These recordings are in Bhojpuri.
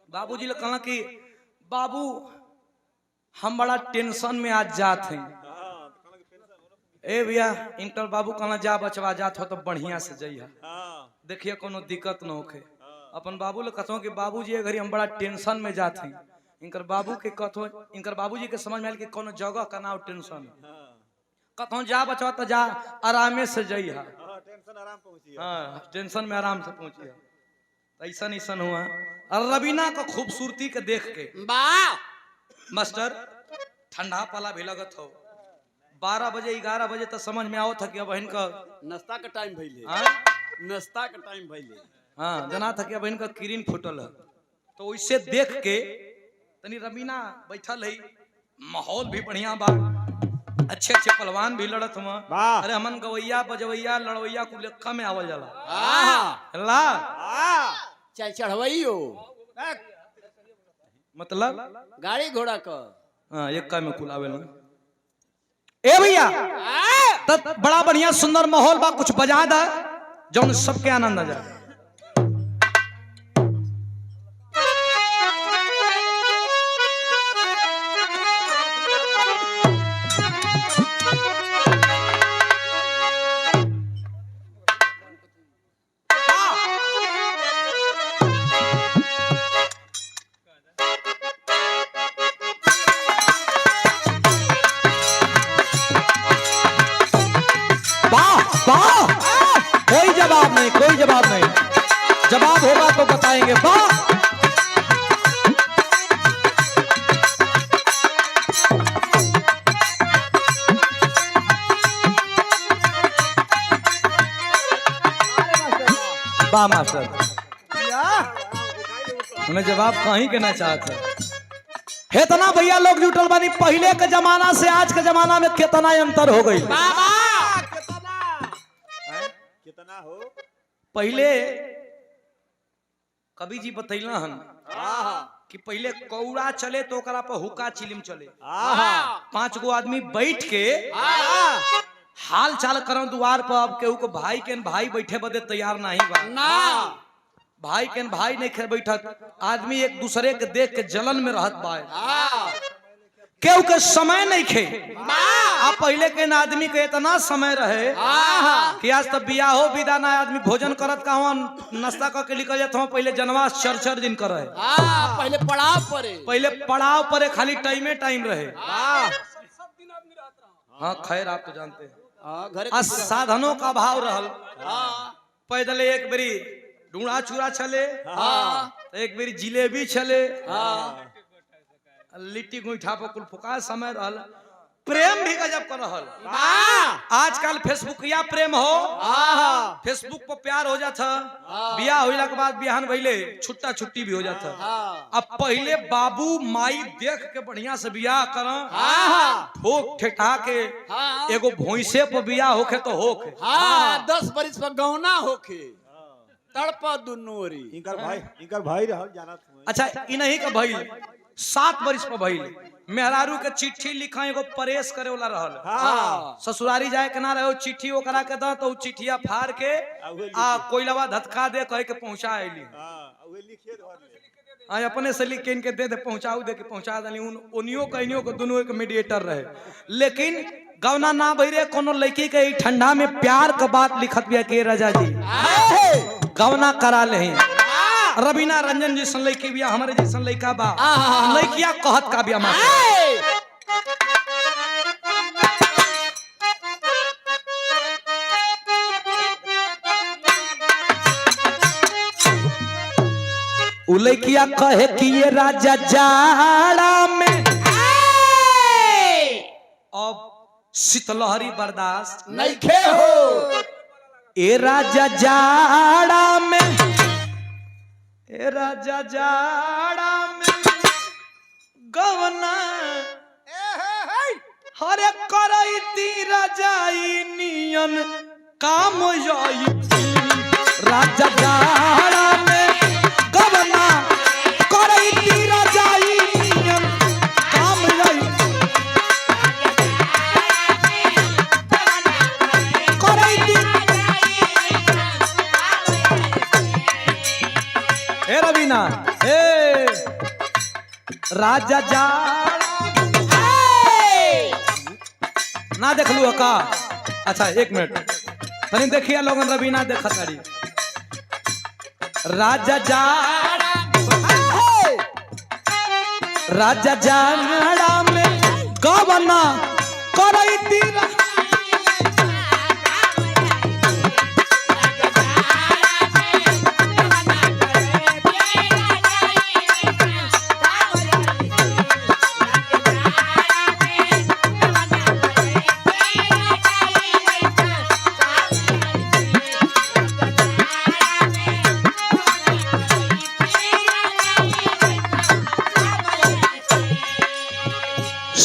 बाबूजी लोग कहला कि बाबू हम बड़ा टेंशन में आज जात हैं। ए भैया इंटर बाबू कहला जा बचवा जात हो तो बढ़िया से जइहा, देखिए कोनो दिक्कत न होखे। अपन बाबू लोग कहते कि बाबूजी ए घड़ी हम बड़ा टेंशन में जात हैं। इनकर बाबू के कथो इनकर बाबूजी के समझ में आयल कि कोनो जगह का नाम टेंशन कथो जा बचवा तो जा आरामे से जइहा, टेंशन आराम पहुंची। हाँ टेंशन में आराम से पहुंचिए। ऐसा ऐसा हुआ और रवीना को खूबसूरती के देख के मास्टर ठंडा पाला भी लगत हो। 12 बजे 11 बजे तो समझ में आओ था कि अब इनका नाश्ता का टाइम भइले। नाश्ता का टाइम भइले। हाँ जना था कि अब इनका किरीन फुटल है। तो वैसे देख के तनी रवीना बैठल है, माहौल भी बढ़िया बा, अच्छे अच्छे पहलवान भी लड़त हुआ। अरे हमन गवैया बजवैया लड़वैया को लेखा में आवल जाला चाहे चढ़वई हो मतलब गाड़ी घोड़ा का। हाँ एक का में कुल आवेला। ए भैया तब बड़ा बढ़िया सुंदर माहौल बा, कुछ बजा दा जौन सबके आनंद आ जाए। कोई जवाब नहीं, कोई जवाब नहीं, जवाब होगा तो बताएंगे। वाह वाह मास्टर, हमें जवाब कहीं के ना चाहते। इतना भैया लोग जुटल बानी, पहले के जमाना से आज के जमाना में कितना अंतर हो गई। कितना हो पहले कवि जी बतैला हन कि पहले कौड़ा चले तो ओकरा पर हुक्का चिलिम चले। 5 गो आदमी बैठ के हाल चाल करम द्वार पर। अब केहू को भाई के भाई बैठे बदे तैयार नहीं बा ना, भाई के भाई नहीं खे बैठत, आदमी एक दूसरे के देख के जलन में रहत बा। केहू के समय नहीं खे। अब पहले के आदमी के इतना समय रहे कि आज तब बियाह हो विदा ना आदमी भोजन करत कहवा नाश्ता करके निकल जाता हूँ। पहले जनवास 4 दिन कर रहे, पहले पड़ाव परे खाली टाइमे टाइम रहे। हाँ खैर आप तो जानते हैं साधनों का अभाव रहल। पैदल एक बेरी ढूंढा चूड़ा चले, एक बेरी जिलेबी चले, लिट्टी गोईठा पर कुल फुका समय रहल। प्रेम भी गजब कर रहल। आजकल फेसबुकिया प्रेम हो, फेसबुक पर प्यार हो जाता, बियाह होइला के बाद बिहान भइले छुट्टा छुट्टी भी हो जाता। अब पहले बाबू माई देख के बढ़िया से बियाह कर, ठोक ठेठा के एगो भैंसे पर बियाह होखे तो होखे। 10 बरिस पर गौना होखे तड़पा दुनोरी। इनकर भाई रहल जानत। अच्छा इन्हीं का भइल 7 बरिस पर भइल। मेहरारू के चिट्ठी लिखा एगो परेश करे वाला रहल। ससुरारी जाए के ना रहे, चिट्ठी ओकरा के द तो चिट्ठिया फाड़ के आ कोइलवा धतका दे कह के पहुंचा आइली। अपने से लिख के इनके दे दे पहुंचाऊ दे के पहुंचा दनी। उनियो कइनियो के दोनों एक मीडिएटर रहे। लेकिन गवना ना भइरे कोनो लड़की के ठंडा में प्यार का बात लिखत बिया के राजा जी गवना करा ले। रवीना रंजन जी सन लड़की बिया, हमारे जैसन लड़का बा, लड़किया कहत का बिया उ लड़किया कहे कि ये राजा जाड़ा में अब शीतलहरी बर्दाश्त नहीं खे हो। ए राजा जाड़ा में, ए राजा जाड़ा में गवना हरे करई ती रजाई नियन काम जाई। राजा जाड़ा में गवना करई ती रजाई नियन काम जाई। करई ती ए रवीना ए राजा जाड़ा ना देख लू का। अच्छा एक मिनट तनी देखिए लोगन रवीना देखा तारी राजा जाड़ा राजा जाड़ा में गवना करई तीर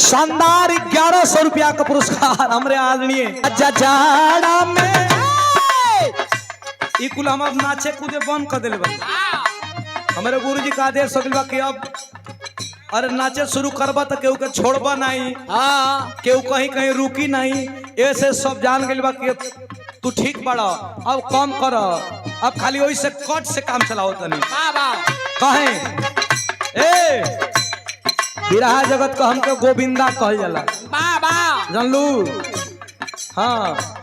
शानदार 1100 रुपया का पुरस्कार हमरे आदरणीय जाड़ा में कुल हम अब नाचे कूदे बंद कर दिले बा। हमारे गुरुजी का आदेश हो गइल कि अब अरे नाचे शुरू करबा तो केहू के छोड़बा नहीं, केहू कहीं कहीं रुकी नहीं। ऐसे सब जान गइल बा कि तू ठीक बड़ा अब कम कर, अब खाली वही से कट से काम चलाओ तनी कहे ए बिरहा जगत को हमके गोविंदा कहल जाला जानलू। हाँ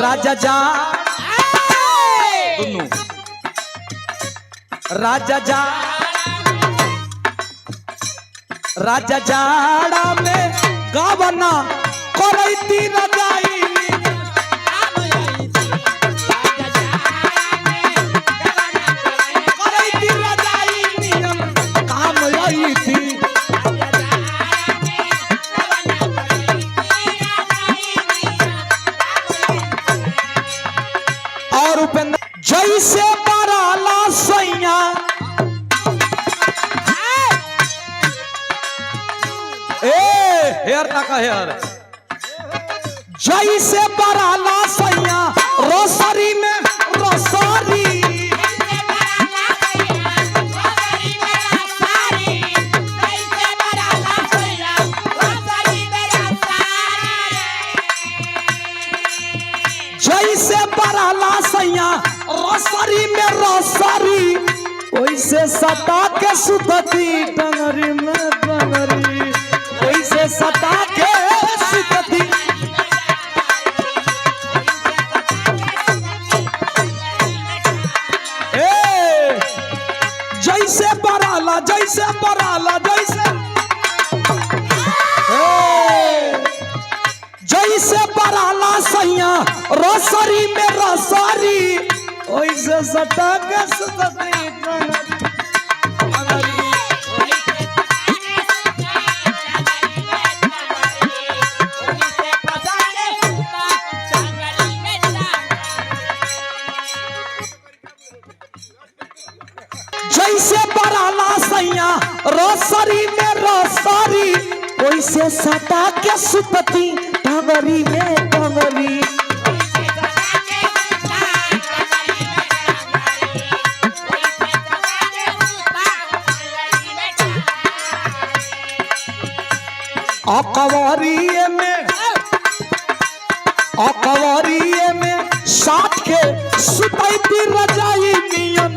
राजा जा दुनू राजा जा राजा जाड़ा में गवना करैती रजाई जैसे बराला सैया हेयर का हेयर जैसे बराला सैया रोसरी में रोसरी जैसे बराला सैया रोसरी में रोसरी वैसे सता के सुतती डंगरी में डंगरी वैसे सता के सुतती जैसे बराला जैसे बराला जैसे जैसे बराला सैया रोसरी में रोसरी वैसे सटा के सुतती जैसे बराला सैया रोसरी में रोसरी वैसे सटा के सुतती टंगरी में टंगरी अकवरिये में साथ के सुतैती रजाई नियन